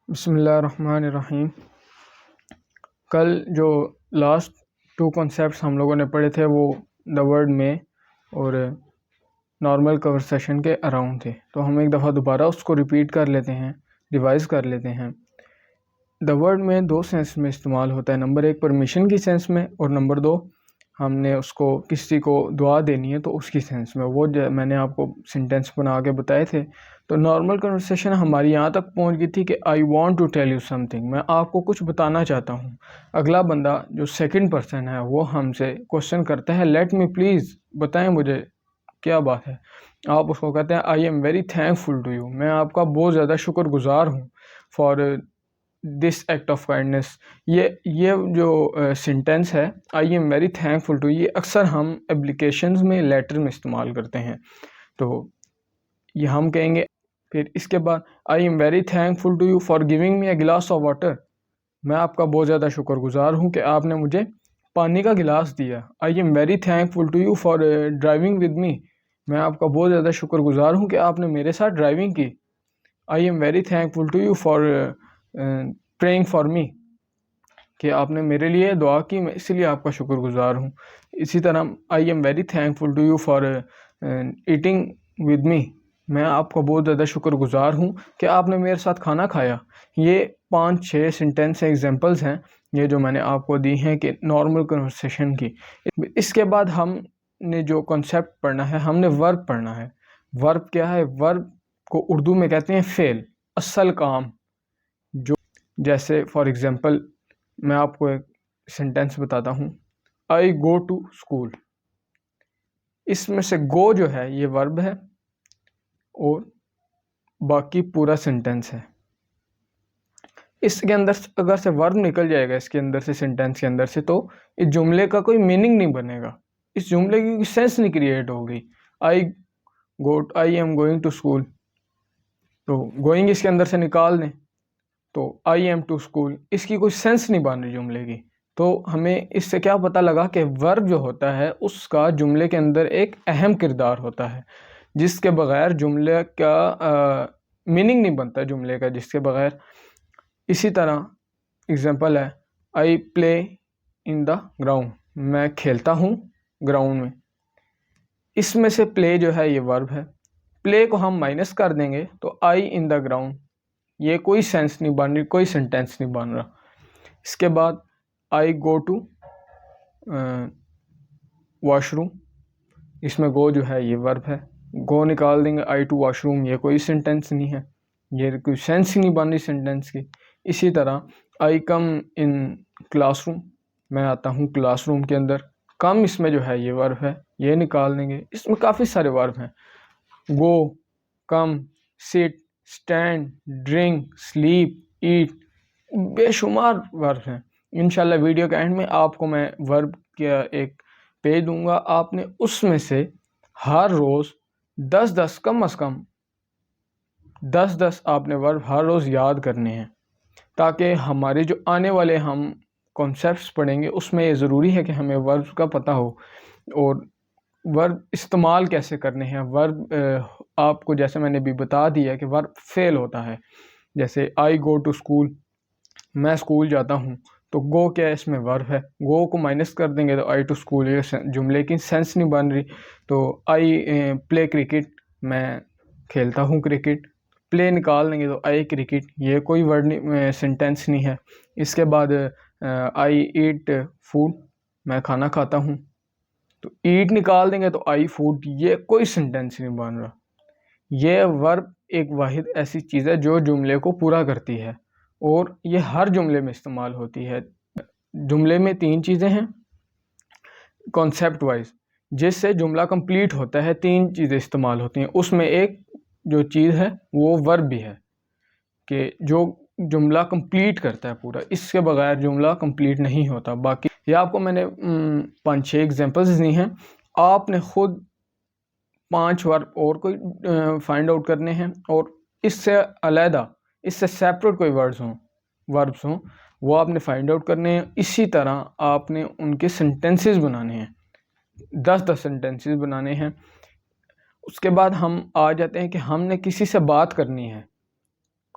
बिस्मिल्लाहिर्रहमानिर्रहीम। कल जो लास्ट 2 कॉन्सेप्ट्स हम लोगों ने पढ़े थे वो द वर्ड में और नॉर्मल कन्वर्सेशन के अराउंड थे, तो हम एक दफ़ा दोबारा उसको रिपीट कर लेते हैं, रिवाइज़ कर लेते हैं। द वर्ड में 2 सेंस में इस्तेमाल होता है। नंबर 1 परमिशन की सेंस में और नंबर 2 हमने उसको किसी को दुआ देनी है तो उसकी सेंस में। वो मैंने आपको सेंटेंस बना के बताए थे। तो नॉर्मल कन्वर्सेशन हमारी यहाँ तक पहुँच गई थी कि I want to tell you something, मैं आपको कुछ बताना चाहता हूँ। अगला बंदा जो सेकंड पर्सन है वो हमसे क्वेश्चन करता है, लेट मी प्लीज़, बताएं मुझे क्या बात है। आप उसको कहते हैं I am very thankful to you, मैं आपका बहुत ज़्यादा शुक्रगुजार हूँ for this act of kindness. ये जो सेंटेंस है I am very thankful to, ये अक्सर हम एप्लीकेशंस में लेटर में इस्तेमाल करते हैं। तो ये हम कहेंगे। फिर इसके बाद I am very thankful to you for giving me a glass of water, मैं आपका बहुत ज़्यादा शुक्रगुजार हूँ कि आपने मुझे पानी का गिलास दिया। I am very thankful to you for driving with me, मैं आपका बहुत ज़्यादा शुक्रगुजार हूँ कि आपने मेरे साथ ड्राइविंग की। I am very thankful to you for praying for me, कि आपने मेरे लिए दुआ की, मैं इसलिए आपका शुक्रगुजार हूँ। इसी तरह I am very thankful to you for eating with me, मैं आपका बहुत ज़्यादा शुक्रगुजार हूँ कि आपने मेरे साथ खाना खाया। ये 5-6 सेंटेंस एग्जांपल्स हैं ये जो मैंने आपको दी हैं कि नॉर्मल कन्वर्सेशन की। इसके बाद हमने जो कॉन्सेप्ट पढ़ना है, हमने वर्ब पढ़ना है। वर्ब क्या है? वर्ब को उर्दू में कहते हैं फ़ेल, असल काम। जो जैसे फॉर एग्ज़ाम्पल मैं आपको एक सेंटेंस बताता हूँ, आई गो टू स्कूल। इसमें से गो जो है ये वर्ब है और बाकी पूरा सेंटेंस है। इसके अंदर अगर से वर्ब निकल जाएगा इसके अंदर से, सेंटेंस के अंदर से, तो इस जुमले का कोई मीनिंग नहीं बनेगा, इस जुमले की सेंस नहीं क्रिएट होगी। I am going to school, तो गोइंग इसके अंदर से निकाल दें तो आई एम टू स्कूल, इसकी कोई सेंस नहीं बन रही जुमले की। तो हमें इससे क्या पता लगा कि वर्ब जो होता है उसका जुमले के अंदर एक अहम किरदार होता है, जिसके बगैर जुमले का मीनिंग नहीं बनता जुमले का, जिसके बगैर। इसी तरह एग्जांपल है I play in the ground, मैं खेलता हूँ ग्राउंड में। इसमें से प्ले जो है ये वर्ब है, प्ले को हम माइनस कर देंगे तो आई इन द ग्राउंड, ये कोई सेंस नहीं बन रही, कोई सेंटेंस नहीं बन रहा। इसके बाद आई गो टू वॉशरूम, इसमें गो जो है ये वर्ब है, गो निकाल देंगे आई टू वॉशरूम, ये कोई सेंटेंस नहीं है, ये कोई सेंस ही नहीं बन रही सेंटेंस की। इसी तरह आई कम इन क्लासरूम, मैं आता हूँ क्लासरूम के अंदर, कम इसमें जो है ये वर्ब है, ये निकाल देंगे। इसमें काफ़ी सारे वर्ब हैं, गो, कम, सिट, स्टैंड, ड्रिंक, स्लीप, ईट, बेशुमार वर्ब हैं। इंशाल्लाह वीडियो के एंड में आपको मैं वर्ब का एक पेज दूंगा, आपने उसमें से हर रोज़ 10-10 कम से कम 10-10 आपने वर्ब हर रोज़ याद करने हैं, ताकि हमारे जो आने वाले हम कॉन्सेप्ट्स पढ़ेंगे उसमें ये ज़रूरी है कि हमें वर्ब का पता हो और वर्ब इस्तेमाल कैसे करने हैं। वर्ब आपको जैसे मैंने भी बता दिया कि वर्ब फेल होता है। जैसे आई गो टू स्कूल, मैं स्कूल जाता हूँ, तो गो क्या है? इसमें वर्ब है, गो को माइनस कर देंगे तो आई टू स्कूल, ये जुमले की सेंस नहीं बन रही। तो आई प्ले क्रिकेट, मैं खेलता हूँ क्रिकेट, प्ले निकाल देंगे तो आई क्रिकेट, ये कोई वर्ड नहीं, सेंटेंस नहीं है। इसके बाद आई ईट फूड, मैं खाना खाता हूँ, तो ईट निकाल देंगे तो आई फूड, ये कोई सेंटेंस नहीं बन रहा। ये वर्ब एक वाहिद ऐसी चीज़ है जो जुमले को पूरा करती है और ये हर जुमले में इस्तेमाल होती है। जुमले में 3 चीज़ें हैं कॉन्सेप्ट वाइज, जिससे जुमला कंप्लीट होता है, 3 चीज़ें इस्तेमाल होती हैं। उसमें एक जो चीज़ है वो वर्ब भी है कि जो जुमला कंप्लीट करता है पूरा, इसके बगैर जुमला कंप्लीट नहीं होता। बाकी ये आपको मैंने 5-6 एग्जांपल्स दी हैं, आपने ख़ुद 5 वर्ब और कोई फाइंड आउट करने हैं और इससे अलहदा, इससे सेपरेट कोई वर्ब्स हों वो आपने फाइंड आउट करने हैं। इसी तरह आपने उनके सेंटेंसेस बनाने हैं, 10-10 सेंटेंसेस बनाने हैं। उसके बाद हम आ जाते हैं कि हमने किसी से बात करनी है,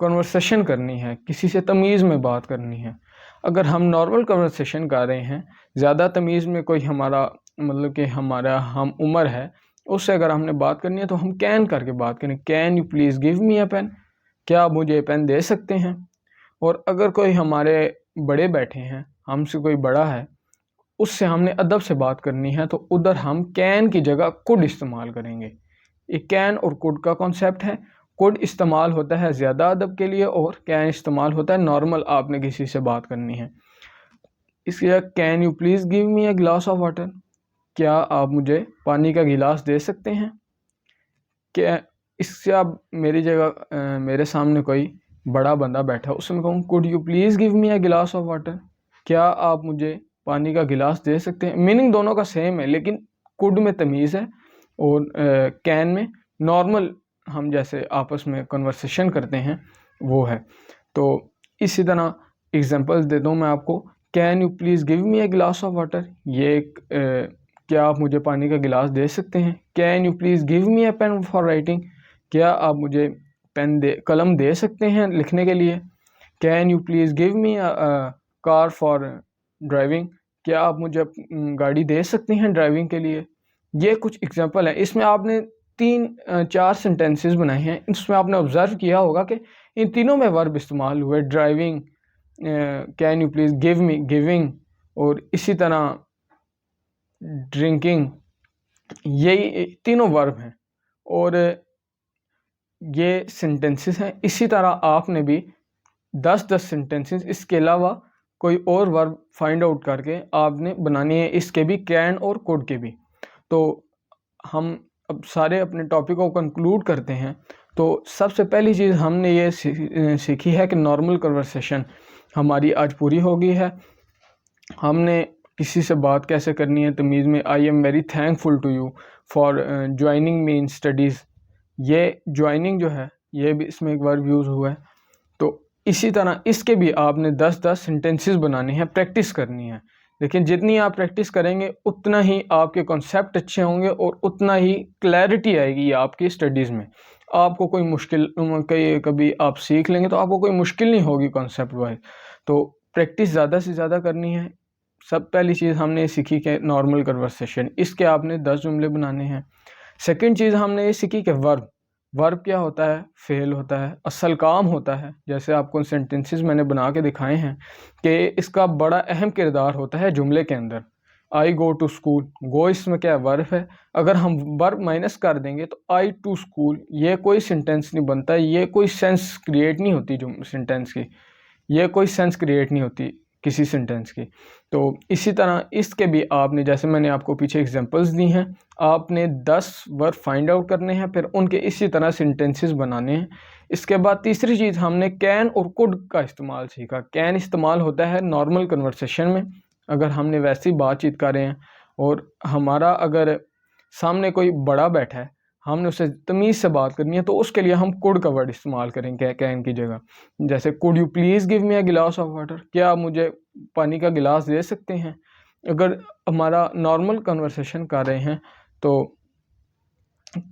कन्वर्सेशन करनी है, किसी से तमीज़ में बात करनी है, अगर हम नॉर्मल कन्वर्सेशन कर रहे हैं, ज़्यादा तमीज़ में कोई हमारा मतलब कि हमारा हम उम्र है, उससे अगर हमने बात करनी है तो हम कैन करके बात करें। Can you please give me a pen, क्या आप मुझे पेन दे सकते हैं। और अगर कोई हमारे बड़े बैठे हैं, हमसे कोई बड़ा है, उससे हमने अदब से बात करनी है, तो उधर हम कैन की जगह कुड इस्तेमाल करेंगे। ये कैन और कुड का कॉन्सेप्ट है। कुड इस्तेमाल होता है ज़्यादा अदब के लिए और कैन इस्तेमाल होता है नॉर्मल आपने किसी से बात करनी है। इसके लिए can you please give me a glass of water, क्या आप मुझे पानी का गिलास दे सकते हैं। क्या इससे आप मेरी जगह मेरे सामने कोई बड़ा बंदा बैठा, उससे मैं कहूँ could you please give me a glass of water, क्या आप मुझे पानी का गिलास दे सकते हैं। मीनिंग दोनों का सेम है, लेकिन कुड में तमीज़ है और कैन में नॉर्मल हम जैसे आपस में कन्वर्सेशन करते हैं वो है। तो इसी तरह एग्जांपल्स देता हूँ मैं आपको। Can you please give me a glass of water, ये एक क्या आप मुझे पानी का गिलास दे सकते हैं। Can you please give me a pen for writing, क्या आप मुझे कलम दे सकते हैं लिखने के लिए। Can you please give me a car for driving, क्या आप मुझे गाड़ी दे सकते हैं ड्राइविंग के लिए। ये कुछ एग्जांपल है। इसमें आपने 3-4 सेंटेंसेस बनाए हैं। इसमें आपने ऑब्ज़र्व किया होगा कि इन तीनों में वर्ब इस्तेमाल हुए, driving, can you please give me, giving, और इसी तरह ड्रिंकिंग, यही तीनों वर्ब हैं और ये सेंटेंसेस हैं। इसी तरह आपने भी 10-10 सेंटेंसेस इसके अलावा कोई और वर्ब फाइंड आउट करके आपने बनानी है, इसके भी, कैन और कुड के भी। तो हम अब सारे अपने टॉपिक को कंक्लूड करते हैं। तो सबसे पहली चीज़ हमने ये सीखी है कि नॉर्मल कन्वर्सेशन हमारी आज पूरी हो गई है। हमने किसी से बात कैसे करनी है तमीज़ में। I am very thankful to you for joining me in studies, ये ज्वाइनिंग जो है ये भी इसमें एक वर्ब यूज़ हुआ है। तो इसी तरह इसके भी आपने 10-10 सेंटेंसेस बनाने हैं, प्रैक्टिस करनी है। लेकिन जितनी आप प्रैक्टिस करेंगे उतना ही आपके कॉन्सेप्ट अच्छे होंगे और उतना ही क्लैरिटी आएगी आपकी स्टडीज़ में। आपको कोई मुश्किल कभी आप सीख लेंगे तो आपको कोई मुश्किल नहीं होगी कॉन्सेप्ट वाइज। तो प्रैक्टिस ज़्यादा से ज़्यादा करनी है। सब पहली चीज़ हमने सीखी कि नॉर्मल कन्वर्सेशन, इसके आपने 10 जुमले बनाने हैं। सेकंड चीज़ हमने ये सीखी कि वर्ब क्या होता है, फ़ेल होता है, असल काम होता है। जैसे आपको सेंटेंसेस मैंने बना के दिखाए हैं कि इसका बड़ा अहम किरदार होता है जुमले के अंदर। आई गो टू स्कूल, गो इसमें क्या है, वर्ब है। अगर हम वर्ब माइनस कर देंगे तो आई टू स्कूल, ये कोई सेंटेंस नहीं बनता, ये कोई सेंस क्रिएट नहीं होती जो सेंटेंस की, ये कोई सेंस क्रिएट नहीं होती किसी सेंटेंस की। तो इसी तरह इसके भी आपने, जैसे मैंने आपको पीछे एग्जांपल्स दी हैं, आपने 10 वर्ड फाइंड आउट करने हैं, फिर उनके इसी तरह सेंटेंसेस बनाने हैं। इसके बाद तीसरी चीज़ हमने कैन और कुड का इस्तेमाल सीखा। कैन इस्तेमाल होता है नॉर्मल कन्वर्सेशन में, अगर हमने वैसी बातचीत कर रहे हैं और हमारा अगर सामने कोई बड़ा बैठा है, हमने उससे तमीज़ से बात करनी है, तो उसके लिए हम कुड का वर्ड इस्तेमाल करेंगे कैन की जगह। जैसे could you please give me a glass of water, क्या आप मुझे पानी का गिलास दे सकते हैं। अगर हमारा नॉर्मल कन्वर्सेशन कर रहे हैं तो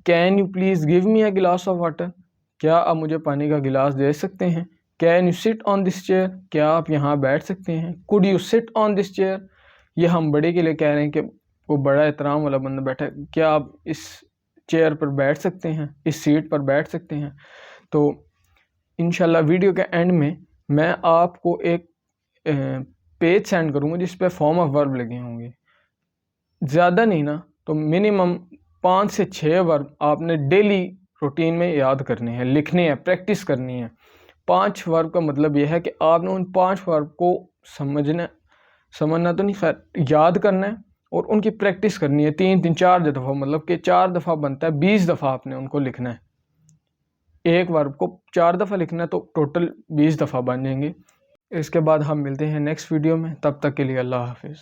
can you please give me a glass of water, क्या आप मुझे पानी का गिलास दे सकते हैं। Can you sit on this chair, क्या आप यहाँ बैठ सकते हैं। Could you sit on this chair, ये हम बड़े के लिए कह रहे हैं कि वो बड़ा एहतराम वाला बंदा बैठा है, क्या आप इस चेयर पर बैठ सकते हैं, इस सीट पर बैठ सकते हैं। तो इंशाल्लाह वीडियो के एंड में मैं आपको एक पेज सेंड करूँगा जिस पे फॉर्म ऑफ वर्ब लगे होंगे। ज़्यादा नहीं ना तो मिनिमम 5 से 6 वर्ब आपने डेली रूटीन में याद करने हैं, लिखने हैं, प्रैक्टिस करनी है। 5 वर्ब का मतलब यह है कि आपने उन 5 वर्ब को समझना तो नहीं, खैर याद करना है और उनकी प्रैक्टिस करनी है 3-3 4 दफ़ा, मतलब कि 4 दफ़ा बनता है 20 दफ़ा आपने उनको लिखना है। एक वर्ब को 4 दफ़ा लिखना है तो टोटल 20 दफ़ा बन जाएंगे। इसके बाद हम मिलते हैं नेक्स्ट वीडियो में, तब तक के लिए अल्लाह हाफिज़।